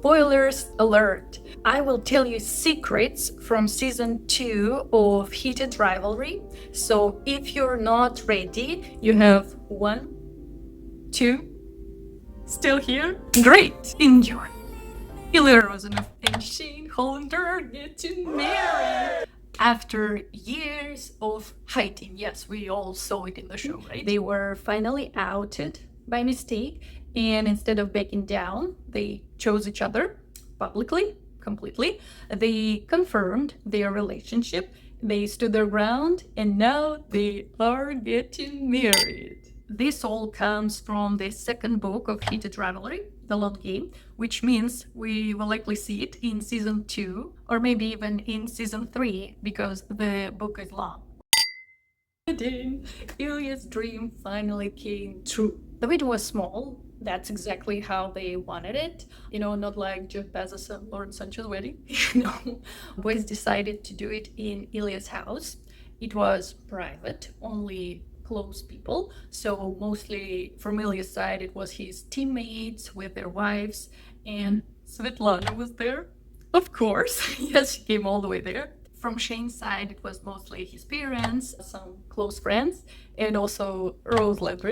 Spoilers alert! I will tell you secrets from season 2 of Heated Rivalry. So if you're not ready, you have 1, 2, still here? Great! Enjoy! Ilya, Rozanov, and Hollander get to marry! After years of hiding, yes, we all saw it in the show, right? They were finally outed by mistake, and instead of backing down, they chose each other publicly, completely. They confirmed their relationship, they stood their ground, and now they are getting married. This all comes from the second book of Heated Rivalry, The Long Game, which means we will likely see it in season 2 or maybe even in season 3 because the book is long. Ilya's dream finally came true. The wedding was small. That's exactly how they wanted it. Not like Jeff Bezos and Lauren Sancho's wedding. Boys decided to do it in Ilya's house. It was private, only close people. So mostly from Ilya's side, it was his teammates with their wives, and Svetlana was there. Of course, yes, she came all the way there. From Shane's side, it was mostly his parents, some close friends, and also Rozanov.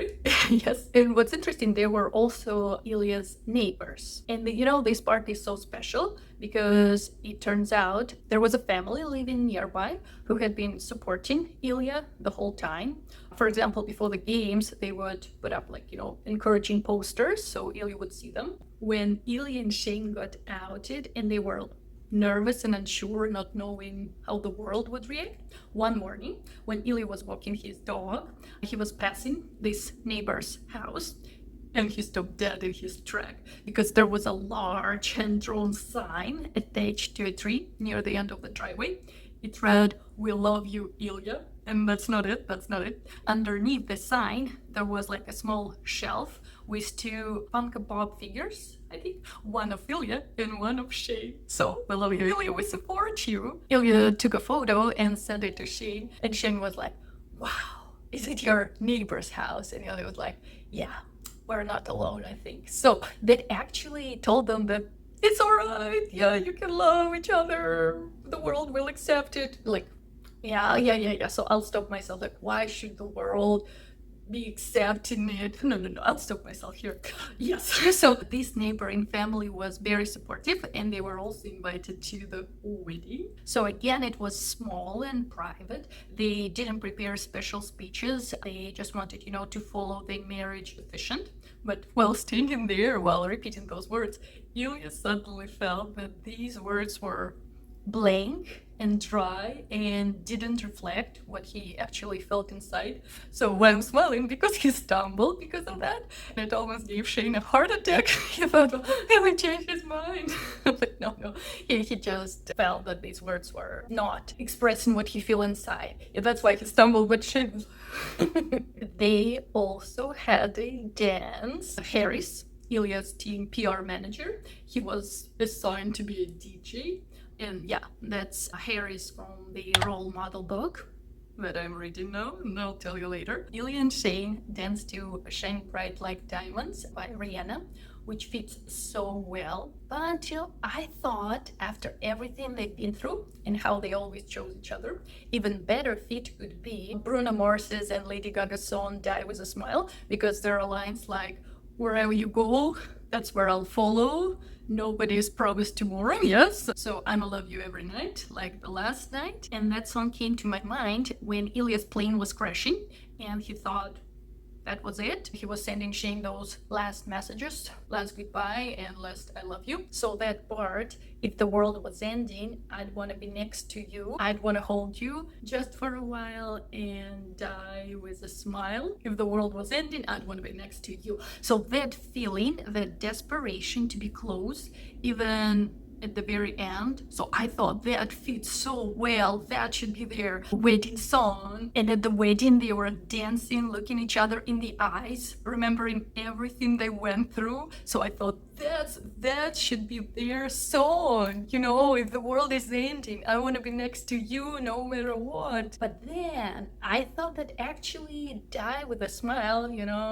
Yes. And what's interesting, they were also Ilya's neighbors. And this part is so special because it turns out there was a family living nearby who had been supporting Ilya the whole time. For example, before the games, they would put up encouraging posters so Ilya would see them. When Ilya and Shane got outed and they were nervous and unsure, not knowing how the world would react, one morning when Ilya was walking his dog, he was passing this neighbor's house and he stopped dead in his track because there was a large hand-drawn sign attached to a tree near the end of the driveway. It read, "We love you, Ilya." And that's not it. Underneath the sign, there was a small shelf with 2 Funko Pop figures, I think. One of Ilya and one of Shane. So, we love you, Ilya, we support you. Ilya took a photo and sent it to Shane. And Shane was like, "Wow, is it your neighbor's house?" And Ilya was like, "Yeah, we're not alone, I think." So, that actually told them that it's all right. Yeah, you can love each other. The world will accept it. Yeah. So I'll stop myself. Why should the world be accepting it? No. I'll stop myself here. Yes. So this neighboring family was very supportive and they were also invited to the wedding. So again, it was small and private. They didn't prepare special speeches. They just wanted, to follow the marriage tradition. But while standing there, while repeating those words, Ilya suddenly felt that these words were blank and dry and didn't reflect what he actually felt inside. So when I'm smiling because he stumbled because of that, and it almost gave Shane a heart attack. He thought, well, he will change his mind. But no. He just felt that these words were not expressing what he feel inside. And that's why he stumbled, but Shane They also had a dance. Harris, Ilya's team PR manager, he was assigned to be a DJ. And yeah, that's Harris from the role model book that I'm reading now, and I'll tell you later. Ilya and Shane danced to Shine Bright Like Diamonds by Rihanna, which fits so well. But until I thought, after everything they've been through and how they always chose each other, even better fit could be Bruno Mars's and Lady Gaga's song Die With A Smile, because there are lines like, "Wherever you go, that's where I'll follow. Nobody is promised tomorrow." Yes. So I'ma love you every night, like the last night. And that song came to my mind when Ilya's plane was crashing and he thought that was it. He was sending Shane those last messages, last goodbye and last I love you. So that part, if the world was ending, I'd want to be next to you. I'd want to hold you just for a while and die with a smile. If the world was ending, I'd want to be next to you. So that feeling, that desperation to be close, even at the very end. So I thought that fits so well. That should be their wedding song. And at the wedding, they were dancing, looking each other in the eyes, remembering everything they went through. So I thought that should be their song. If the world is ending, I want to be next to you no matter what. But then I thought that actually Die with a Smile,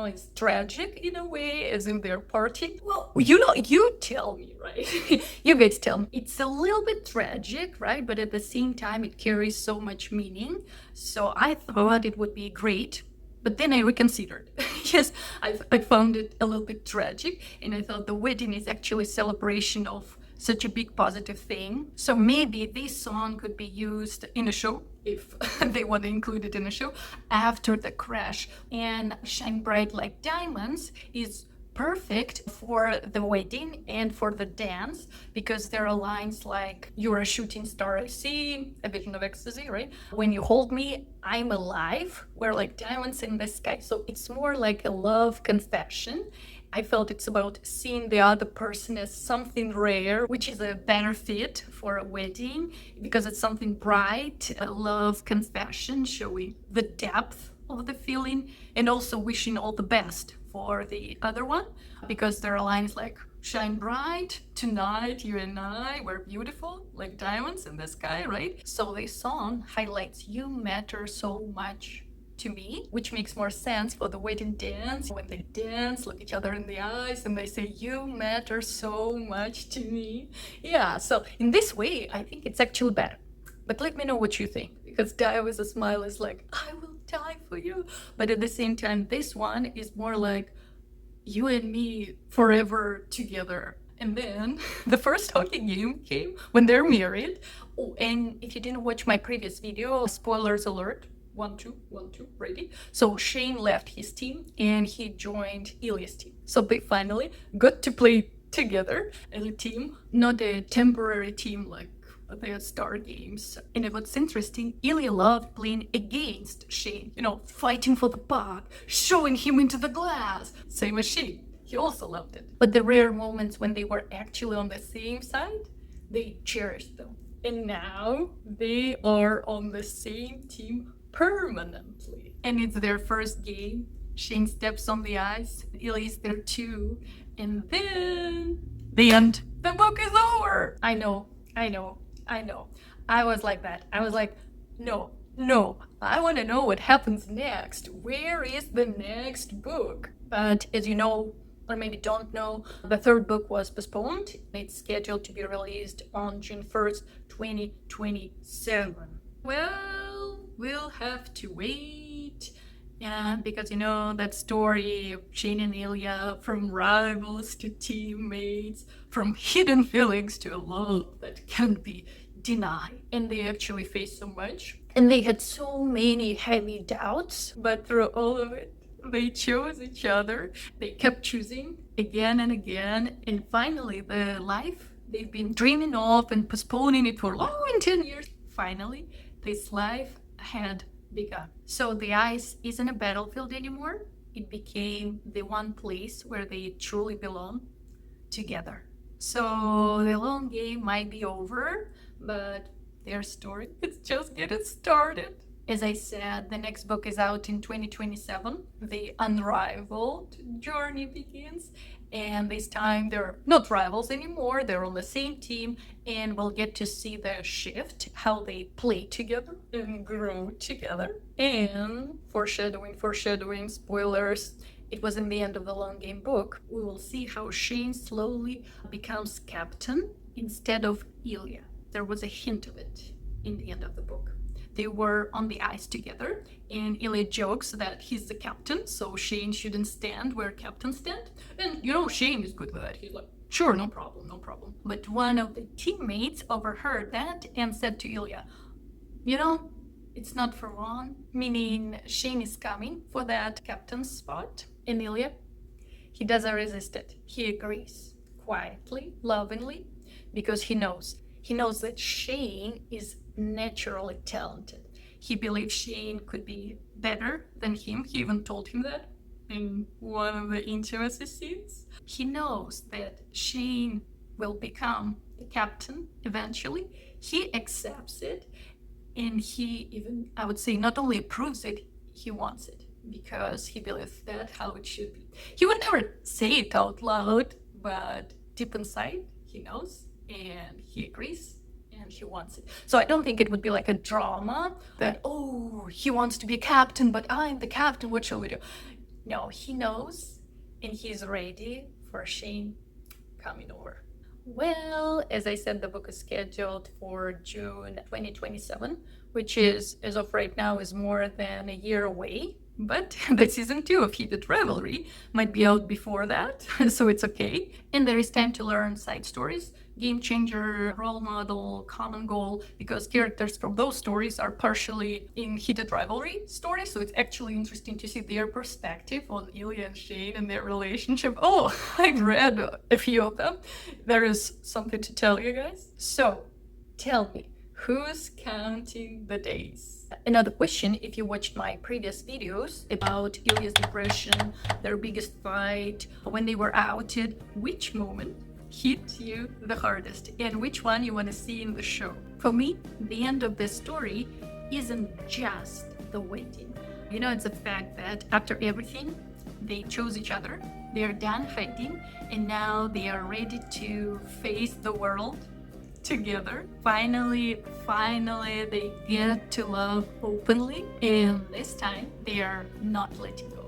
is tragic in a way, as in their party. Well, you tell me, right? You guys tell me. It's a little bit tragic, right? But at the same time, it carries so much meaning. So I thought it would be great. But then I reconsidered. Yes, I found it a little bit tragic, and I thought the wedding is actually a celebration of such a big positive thing. So maybe this song could be used in a show, if they want to include it in a show, after the crash. And Shine Bright Like Diamonds is perfect for the wedding and for the dance, because there are lines like, "You're a shooting star I see, a vision of ecstasy," right? "When you hold me, I'm alive. We're like diamonds in the sky." So it's more like a love confession. I felt it's about seeing the other person as something rare, which is a better fit for a wedding, because it's something bright, a love confession showing the depth of the feeling, and also wishing all the best for the other one, because there are lines like, "Shine bright tonight, you and I, we're beautiful like diamonds in the sky," right? So this song highlights "you matter so much to me," which makes more sense for the wedding dance. When they dance, look each other in the eyes, and they say, "You matter so much to me." Yeah, so in this way, I think it's actually better. But let me know what you think, because Die with a Smile is like, "I will die for you." But at the same time, this one is more like, "You and me forever together." And then the first hockey game came when they're married. Oh, and if you didn't watch my previous video, spoilers alert, 1-2, ready? So Shane left his team and he joined Ilya's team. So they finally got to play together as a team, not a temporary team like their star games. And what's interesting, Ilya loved playing against Shane, fighting for the puck, showing him into the glass. Same as Shane. He also loved it. But the rare moments when they were actually on the same side, they cherished them. And now they are on the same team permanently. And it's their first game. Shane steps on the ice. Ilya's there too. And then the end. The book is over. I know. I was like that. I was like, no. I want to know what happens next. Where is the next book? But as you know, or maybe don't know, the third book was postponed. It's scheduled to be released on June 1st, 2027. Well, we'll have to wait. Yeah, because that story of Shane and Ilya, from rivals to teammates, from hidden feelings to a love that can't be denied. And they actually faced so much. And they had so many heavy doubts, but through all of it, they chose each other. They kept choosing again and again. And finally, the life they've been dreaming of and postponing it for 10 years, finally, this life had begun. So the ice isn't a battlefield anymore. It became the one place where they truly belong together. So the long game might be over, but their story is just getting started. As I said, the next book is out in 2027. The unrivaled journey begins. And this time they're not rivals anymore. They're on the same team. And we'll get to see their shift, how they play together and grow together. And foreshadowing, spoilers. It was in the end of the long game book. We will see how Shane slowly becomes captain instead of Ilya. There was a hint of it in the end of the book. They were on the ice together, and Ilya jokes that he's the captain, so Shane shouldn't stand where captains stand. And Shane is good with that. He's like, sure, no problem. But one of the teammates overheard that and said to Ilya, it's not for long, meaning Shane is coming for that captain's spot. And Ilya, he doesn't resist it. He agrees, quietly, lovingly, because he knows that Shane is naturally talented. He believes Shane could be better than him. He even told him that in one of the intimacy scenes. He knows that Shane will become the captain eventually. He accepts it, and he even, I would say, not only approves it, he wants it, because he believes that's how it should be. He would never say it out loud, but deep inside, he knows and he agrees and he wants it. So I don't think it would be like a drama that, oh, he wants to be captain, but I'm the captain, what shall we do? No, he knows and he's ready for Shane coming over. Well, as I said, the book is scheduled for June 2027, which is, as of right now, is more than a year away. But the season 2 of Heated Rivalry might be out before that, so it's okay. And there is time to learn side stories, game changer, role model, common goal, because characters from those stories are partially in Heated Rivalry stories, so it's actually interesting to see their perspective on Ilya and Shane and their relationship. Oh, I've read a few of them. There is something to tell you guys. So, tell me, who's counting the days? Another question, if you watched my previous videos about Ilya's depression, their biggest fight, when they were outed, which moment hit you the hardest and which one you want to see in the show? For me, the end of this story isn't just the wedding. You know, it's a fact that after everything, they chose each other, they're done fighting, and now they are ready to face the world together. Finally, they get to love openly, and this time they are not letting go.